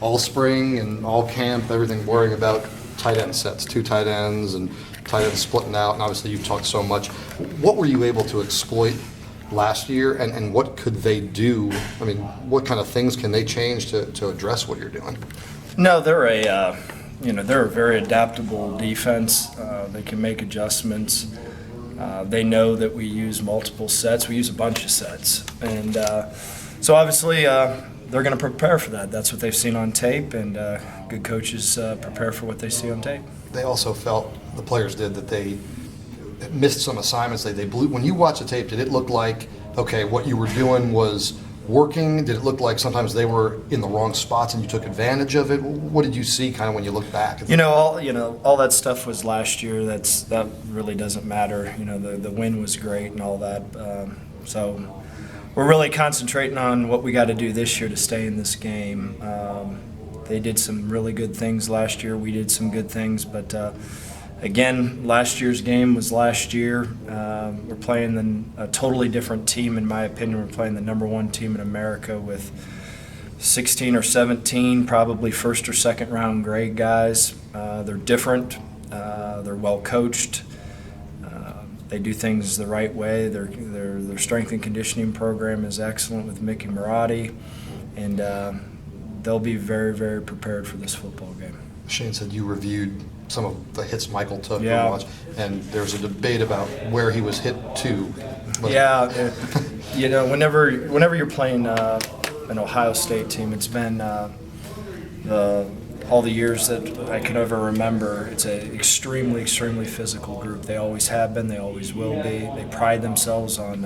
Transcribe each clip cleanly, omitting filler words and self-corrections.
all spring and all camp, everything, worrying about tight end sets, 2 tight ends and tight ends splitting out, and obviously you've talked so much. What were you able to exploit last year, and what could they do? I mean, what kind of things can they change to address what you're doing? No, they're a very adaptable defense. They can make adjustments. They know that we use multiple sets. We use a bunch of sets, and so obviously they're going to prepare for that. That's what they've seen on tape, and good coaches prepare for what they see on tape. They also felt, the players did, that they missed some assignments. They blew. When you watch the tape, did it look like, okay, what you were doing was working? Did it look like sometimes they were in the wrong spots and you took advantage of it? What did you see kind of when you look back? All that stuff was last year. That really doesn't matter. The win was great and all that. So we're really concentrating on what we got to do this year to stay in this game. They did some really good things last year. We did some good things, but again, last year's game was last year. We're playing a totally different team, in my opinion. We're playing the number 1 team in America with 16 or 17, probably first or second round grade guys. They're different. They're well coached. They do things the right way. Their strength and conditioning program is excellent with Mickey Marotti, and they'll be very, very prepared for this football game. Shane said you reviewed some of the hits Michael took, yeah, and there's a debate about where he was hit to. Yeah, whenever you're playing an Ohio State team, it's been all the years that I can ever remember. It's an extremely, extremely physical group. They always have been. They always will be. They pride themselves on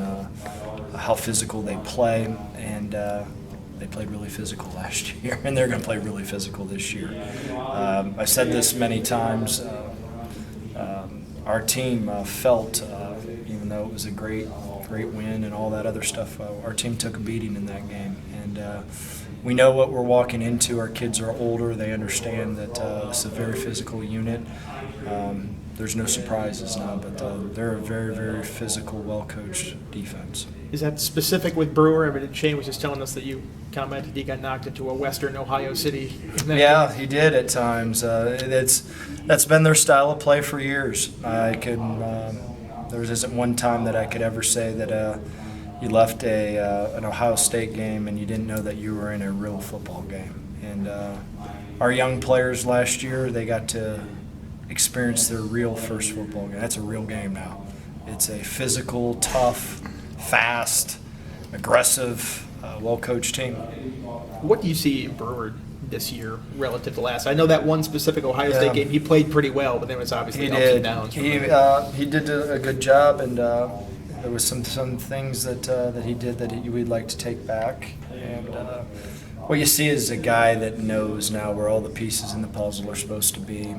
how physical they play, and they played really physical last year, and they're going to play really physical this year. I've said this many times. Our team felt, even though it was a great win and all that other stuff, our team took a beating in that game. And we know what we're walking into. Our kids are older. They understand that it's a very physical unit. There's no surprises now, but they're a very, very physical, well-coached defense. Is that specific with Brewer? I mean, Shane was just telling us that you commented he got knocked into a Western Ohio City. Yeah, he did at times. That's been their style of play for years. There isn't one time that I could ever say that you left an Ohio State game and you didn't know that you were in a real football game. And our young players last year, they got to experience their real first football game. That's a real game now. It's a physical, tough, fast, aggressive, well-coached team. What do you see in Brewer this year relative to last? I know that one specific Ohio State game, he played pretty well, but there was obviously ups and downs. He did a good job, and there was some things that he did that we'd like to take back. And what you see is a guy that knows now where all the pieces in the puzzle are supposed to be.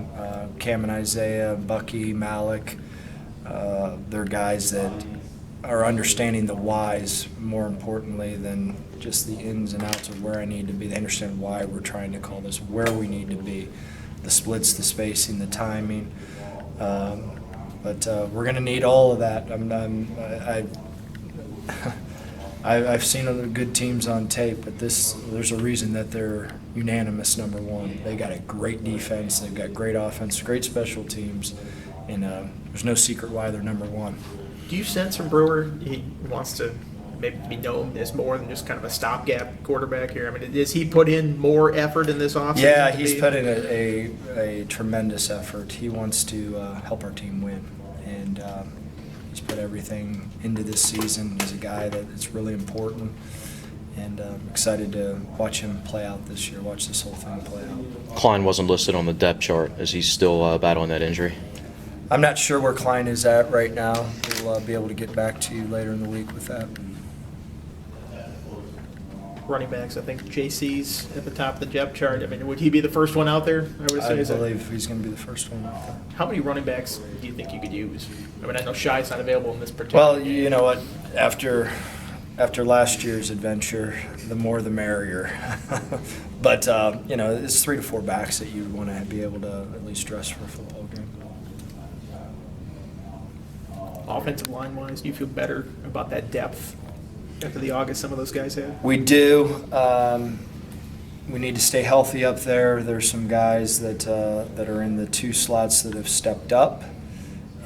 Cam and Isaiah, Bucky, Malik, they're guys that are understanding the whys more importantly than just the ins and outs of where I need to be. They understand why we're trying to call this, where we need to be, the splits, the spacing, the timing. But we're going to need all of that. I've seen other good teams on tape, but there's a reason that they're unanimous number 1. They got a great defense, they've got great offense, great special teams, and there's no secret why they're number 1. Do you sense from Brewer he wants to maybe be known as more than just kind of a stopgap quarterback here? I mean, does he put in more effort in this offseason? Yeah, he's put in a tremendous effort. He wants to help our team win, and he's put everything into this season. He's a guy that it's really important, and I'm excited to watch him play out this year, watch this whole thing play out. Klein wasn't listed on the depth chart. Is he still battling that injury? I'm not sure where Klein is at right now. We'll be able to get back to you later in the week with that. Running backs, I think JC's at the top of the depth chart. I mean, would he be the first one out there? I believe he's going to be the first one out there. How many running backs do you think you could use? I mean, I know Shai's not available in this particular Well, you know what? After last year's adventure, the more the merrier. But, it's 3 to 4 backs that you want to be able to at least dress for a football game. Offensive line-wise, do you feel better about that depth after the August some of those guys had? We do. we need to stay healthy up there. There's some guys that are in the 2 slots that have stepped up,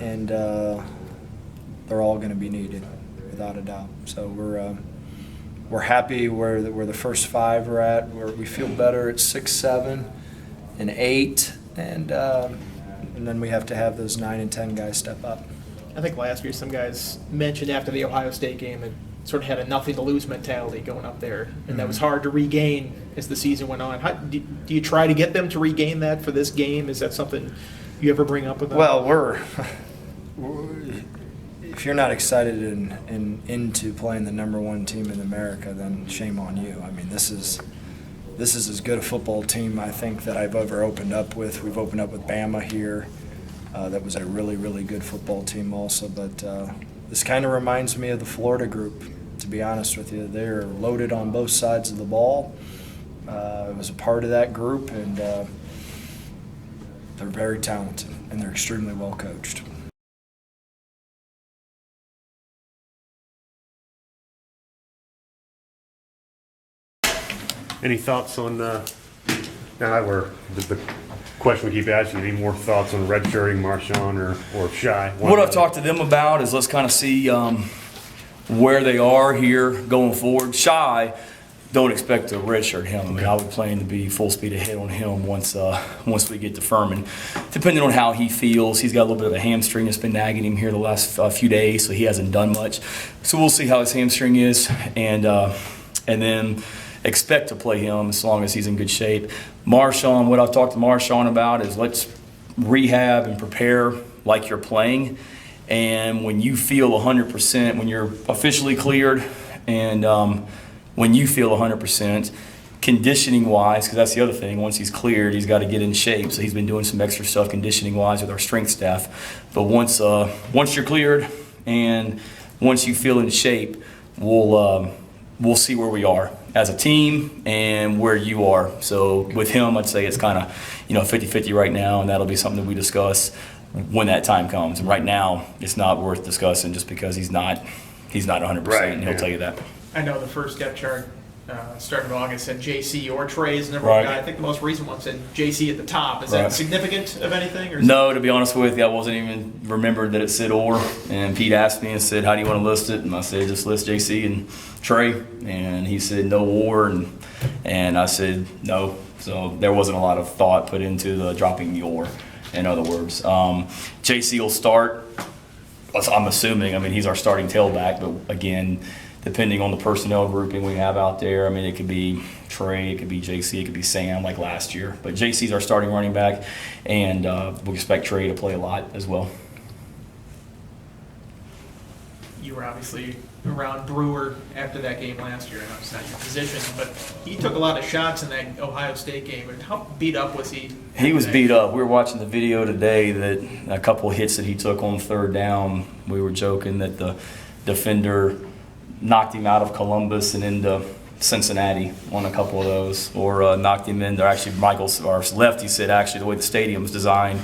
and they're all going to be needed, without a doubt. So we're happy where the first 5 are at. We feel better at 6, 7, and 8, and then we have to have those 9 and 10 guys step up. I think last year some guys mentioned after the Ohio State game it sort of had a nothing to lose mentality going up there, and that was hard to regain as the season went on. Do you try to get them to regain that for this game? Is that something you ever bring up with them? Well, if you're not excited and into playing the #1 team in America, then shame on you. I mean, this is as good a football team I think that I've ever opened up with. We've opened up with Bama here. That was a really, really good football team also. But this kind of reminds me of the Florida group, to be honest with you. They're loaded on both sides of the ball. I was a part of that group, and they're very talented, and they're extremely well coached. Any thoughts on, now that we're, the question we keep asking, any more thoughts on redshirting Marshawn or Shy? What I've talked to them about is let's kind of see where they are here going forward. Shy, don't expect to redshirt him. I mean, I would plan to be full speed ahead on him once we get to Furman. Depending on how he feels, he's got a little bit of a hamstring that's been nagging him here the last few days, so he hasn't done much. So we'll see how his hamstring is, and then expect to play him as long as he's in good shape. Marshawn, what I've talked to Marshawn about is let's rehab and prepare like you're playing. And when you feel 100%, when you're officially cleared, and when you feel 100%, conditioning-wise, because that's the other thing, once he's cleared, he's got to get in shape. So he's been doing some extra stuff conditioning-wise with our strength staff. But once you're cleared and once you feel in shape, we'll see where we are as a team and where you are. So with him, I'd say it's kind of 50-50 right now, and that'll be something that we discuss when that time comes. And right now, it's not worth discussing just because he's not 100%, Right, and he'll tell you that. I know the first depth chart start of August said JC or Trey is the number Right. one guy. I think the most recent one said JC at the top. Is Right. that significant of anything? Or is No, to be honest with you, I wasn't even remembered that it said or. And Pete asked me and said, how do you want to list it? And I said, just list JC and Trey. And he said, no or. And I said, no. So there wasn't a lot of thought put into the dropping the or, in other words. JC will start, I'm assuming. I mean, he's our starting tailback. But again, depending on the personnel grouping we have out there, I mean, it could be Trey, it could be JC, it could be Sam like last year. But JC's our starting running back, and we expect Trey to play a lot as well. you were obviously around Brewer after that game last year. I know it's not your position, but he took a lot of shots in that Ohio State game. And how beat up was he? He was beat up. We were watching the video today that a couple of hits that he took on third down, we were joking that the defender knocked him out of Columbus and into Cincinnati on a couple of those, or knocked him in. They're actually Michael's our lefty said actually the way the stadium's designed,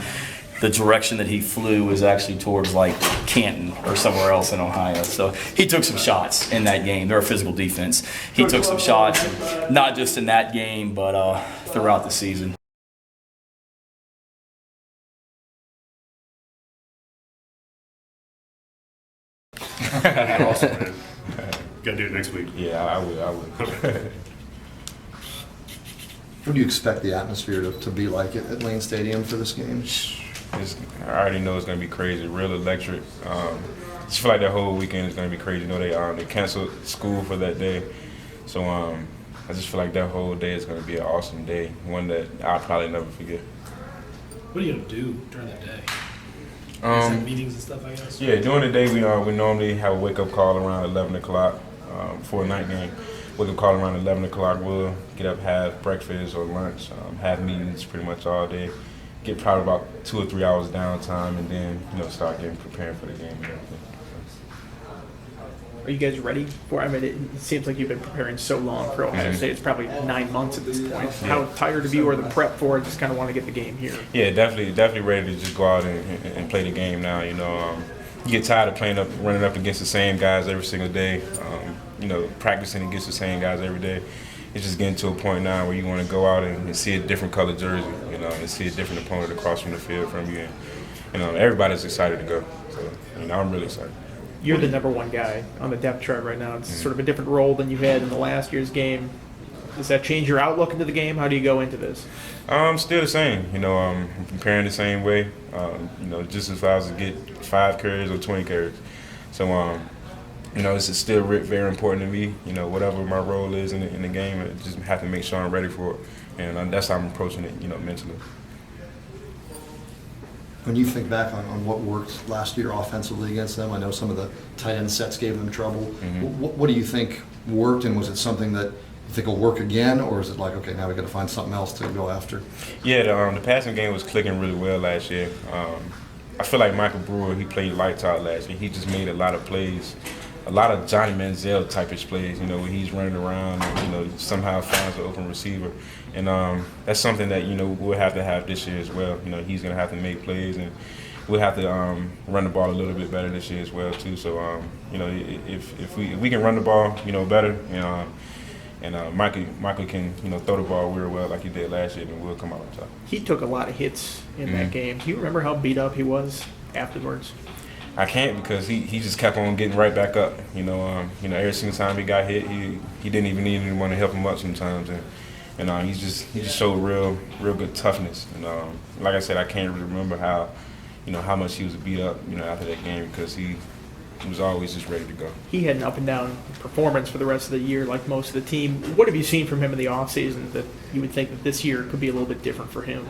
the direction that he flew was actually towards like Canton or somewhere else in Ohio. So he took some shots in that game. They're a physical defense. He took some shots, not just in that game, but throughout the season. Awesome, man. Gotta do it next week. Yeah, I would. What do you expect the atmosphere to be like at Lane Stadium for this game? I already know it's gonna be crazy, real electric. Just feel like that whole weekend is gonna be crazy. You know, they canceled school for that day, so I just feel like that whole day is gonna be an awesome day, one that I'll probably never forget. What are you gonna do during the day? Is there meetings and stuff, I guess? Yeah, during the day we normally have a wake up call around 11 o'clock for a night game. Wake up call around 11 o'clock. We'll get up, have breakfast or lunch, have meetings pretty much all day. Get probably about 2 or 3 hours downtime, and then start preparing for the game and everything. Are you guys ready for? I mean, it seems like you've been preparing so long for Ohio State. It's probably 9 months at this point. How tired of you or the prep for it? Just kind of want to get the game here. Yeah, definitely ready to just go out and play the game now. You get tired of running up against the same guys every single day. Practicing against the same guys every day. it's just getting to a point now where you want to go out and see a different colored jersey, you know, and see a different opponent across from the field from you. And, you know, everybody's excited to go. So, you know, I'm really excited. You're the number one guy on the depth chart right now. It's sort of a different role than you had in the last year's game. Does that change your outlook into the game? How do you go into this? Still the same. You know, I'm preparing the same way. You know, just as if I was to get 5 carries or 20 carries. So, you know, it's still very important to me. You know, whatever my role is in the game, I just have to make sure I'm ready for it. And that's how I'm approaching it, you know, mentally. When you think back on what worked last year offensively against them, I know some of the tight end sets gave them trouble. What do you think worked, and was it something that you think will work again, or is it like, okay, now we got to find something else to go after? Yeah, the passing game was clicking really well last year. I feel like Michael Brewer, he played lights out last year. He just made a lot of plays, a lot of Johnny Manziel type-ish plays, you know, where he's running around and, you know, somehow finds an open receiver. And that's something that, you know, we'll have to have this year as well. You know, he's going to have to make plays, and we'll have to run the ball a little bit better this year as well, too. So, you know, if we can run the ball, you know, better, and Michael can, you know, throw the ball real well like he did last year, then we'll come out on top. He took a lot of hits in that game. Do you remember how beat up he was afterwards? I can't, because he just kept on getting right back up. You know, every single time he got hit, he didn't even need anyone to help him up sometimes, and he just showed real good toughness. And like I said, I can't really remember how much he was beat up, you know, after that game, because he was always just ready to go. He had an up and down performance for the rest of the year, like most of the team. What have you seen from him in the offseason that you would think that this year could be a little bit different for him?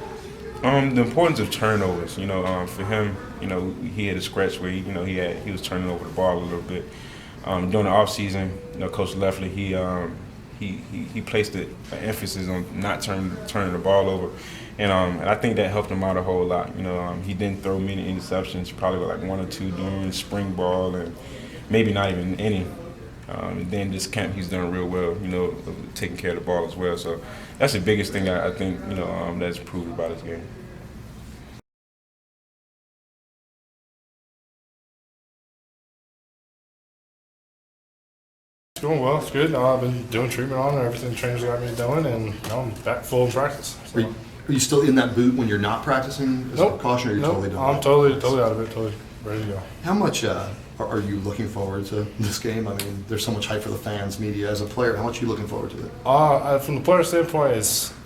The importance of turnovers. You know, for him, you know, he had a scratch where he was turning over the ball a little bit. During the offseason, you know, Coach Loeffler, he placed an emphasis on not turning the ball over, and I think that helped him out a whole lot. You know, he didn't throw many interceptions, probably like 1 or 2 during spring ball, and maybe not even any. And then this camp, he's done real well, you know, taking care of the ball as well. So that's the biggest thing I think, you know, that's improved about his game. It's going well. It's good. I've been doing treatment on it. Everything the trainers got me doing, and you know, I'm back full in practice. So. Are you still in that boot when you're not practicing? Is it a caution, or you're totally done? I'm totally out of it. Totally ready to go. How much are you looking forward to this game? I mean, there's so much hype for the fans, media. As a player, how much are you looking forward to it? From the player standpoint,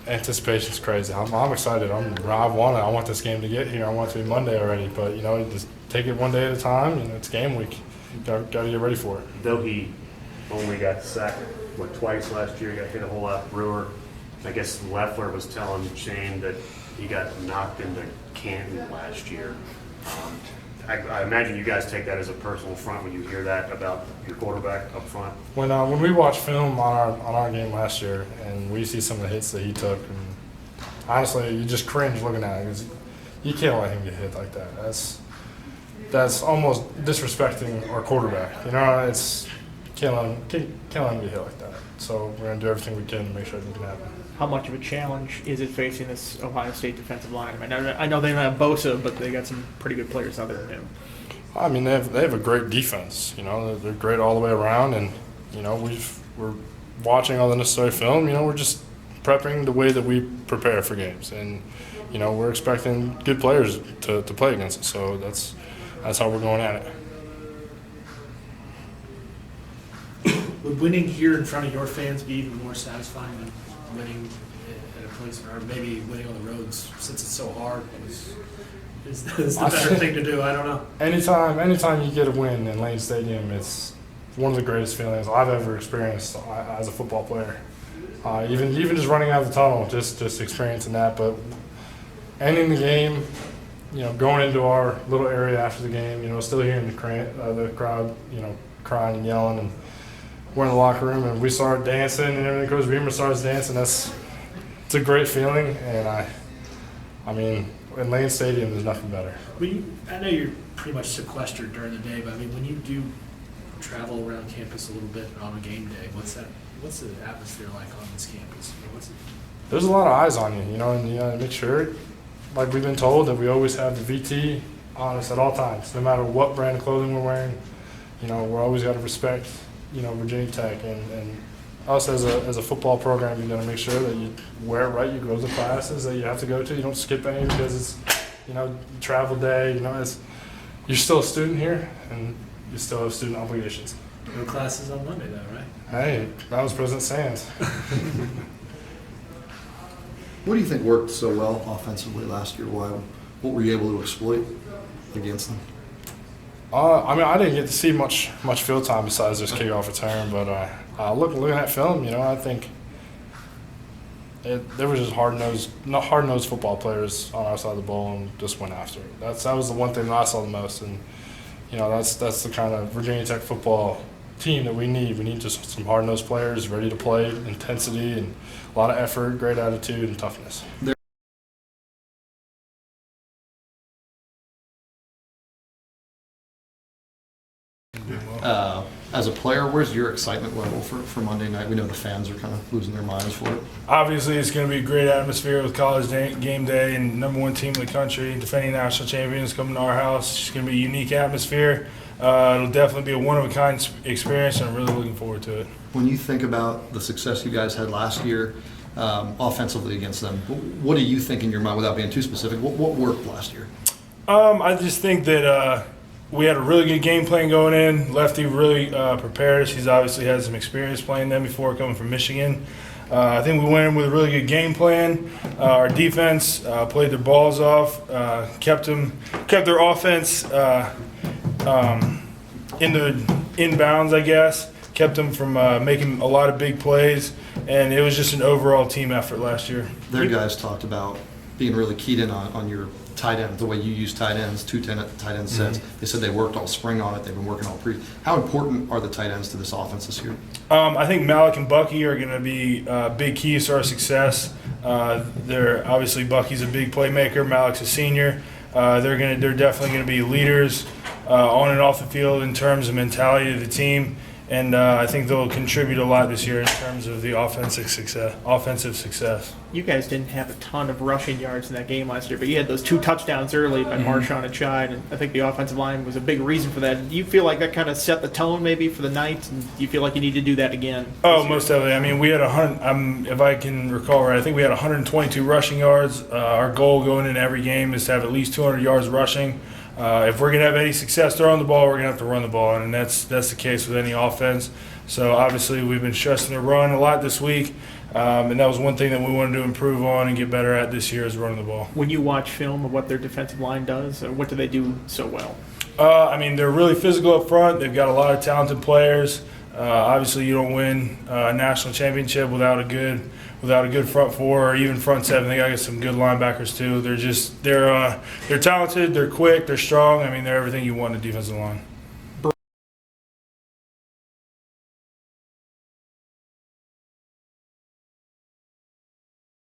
anticipation's crazy. I'm excited. I want this game to get here. I want it to be Monday already. But you know, just take it one day at a time. You know, it's game week. You got to get ready for it. Though he only got sacked twice last year, he got hit a whole lot. Brewer, I guess Loeffler was telling Shane that he got knocked into Canton last year. I imagine you guys take that as a personal affront when you hear that about your quarterback up front. When we watch film on our game last year and we see some of the hits that he took, and honestly, you just cringe looking at it, because you can't let him get hit like that. That's almost disrespecting our quarterback. You know, it's can't let him get hit like that. So we're gonna do everything we can to make sure it doesn't happen. How much of a challenge is it facing this Ohio State defensive line? I know they don't have Bosa, but they got some pretty good players other than him. I mean, they have a great defense. You know, they're great all the way around, and you know, we're watching all the necessary film. You know, we're just prepping the way that we prepare for games, and you know, we're expecting good players to play against us. So that's how we're going at it. Would winning here in front of your fans be even more satisfying than winning at a place, or maybe winning on the roads, since it's so hard? Is the better thing to do? I don't know. Anytime you get a win in Lane Stadium, it's one of the greatest feelings I've ever experienced as a football player. Even just running out of the tunnel, just experiencing that. But ending the game, you know, going into our little area after the game, you know, still hearing the crowd, you know, crying and yelling, and we're in the locker room and we start dancing and everything. Coach Beamer starts dancing. It's a great feeling, and I mean, in Lane Stadium, there's nothing better. I know you're pretty much sequestered during the day, but I mean, when you do travel around campus a little bit on a game day, what's the atmosphere like on this campus? There's a lot of eyes on you, you know, and you gotta make sure, like we've been told, that we always have the VT on us at all times, no matter what brand of clothing we're wearing. You know, we're always got to respect, you know, Virginia Tech and us as a football program, you got to make sure that you wear it right. You go to the classes that you have to go to. You don't skip any because it's, travel day. You're still a student here, and you still have student obligations. No classes on Monday, though, right? Hey, that was President Sands. What do you think worked so well offensively last year? What were you able to exploit against them? I didn't get to see much field time besides this kickoff return, but looking at film, I think there were just hard-nosed football players on our side of the ball and just went after it. That was the one thing that I saw the most, and that's the kind of Virginia Tech football team that we need. We need just some hard-nosed players ready to play, intensity, and a lot of effort, great attitude, and toughness. As a player, where's your excitement level for Monday night? We know the fans are kind of losing their minds for it. Obviously, it's going to be a great atmosphere with college game day and #1 team in the country, defending national champions coming to our house. It's going to be a unique atmosphere. It'll definitely be a one-of-a-kind experience, and I'm really looking forward to it. When you think about the success you guys had last year offensively against them, what do you think in your mind, without being too specific, what worked last year? I just think that we had a really good game plan going in. Lefty really prepared us. He's obviously had some experience playing them before, coming from Michigan. I think we went in with a really good game plan. Our defense played their balls off, kept their offense in bounds, I guess. Kept them from making a lot of big plays, and it was just an overall team effort last year. Their guys talked about being really keyed in on your tight end, the way you use tight ends, tight end sets. They said they worked all spring on it. They've been working all pre. How important are the tight ends to this offense this year? I think Malik and Bucky are going to be big keys to our success. They're obviously Bucky's a big playmaker. Malik's a senior. They're definitely going to be leaders on and off the field in terms of mentality of the team. And I think they'll contribute a lot this year in terms of the offensive success. You guys didn't have a ton of rushing yards in that game last year, but you had those 2 touchdowns early by Marshawn and Chide, and I think the offensive line was a big reason for that. Do you feel like that kind of set the tone maybe for the night, and do you feel like you need to do that again? Oh, most definitely. I mean, we had if I can recall right, I think we had 122 rushing yards. Our goal going into every game is to have at least 200 yards rushing. If we're going to have any success throwing the ball, we're going to have to run the ball, and that's the case with any offense. So obviously we've been stressing the run a lot this week, and that was one thing that we wanted to improve on and get better at this year is running the ball. When you watch film of what their defensive line does, what do they do so well? I mean, they're really physical up front. They've got a lot of talented players. Obviously, you don't win a national championship without a good front four or even front seven. They got some good linebackers too. They're talented. They're quick. They're strong. I mean, they're everything you want in a defensive line.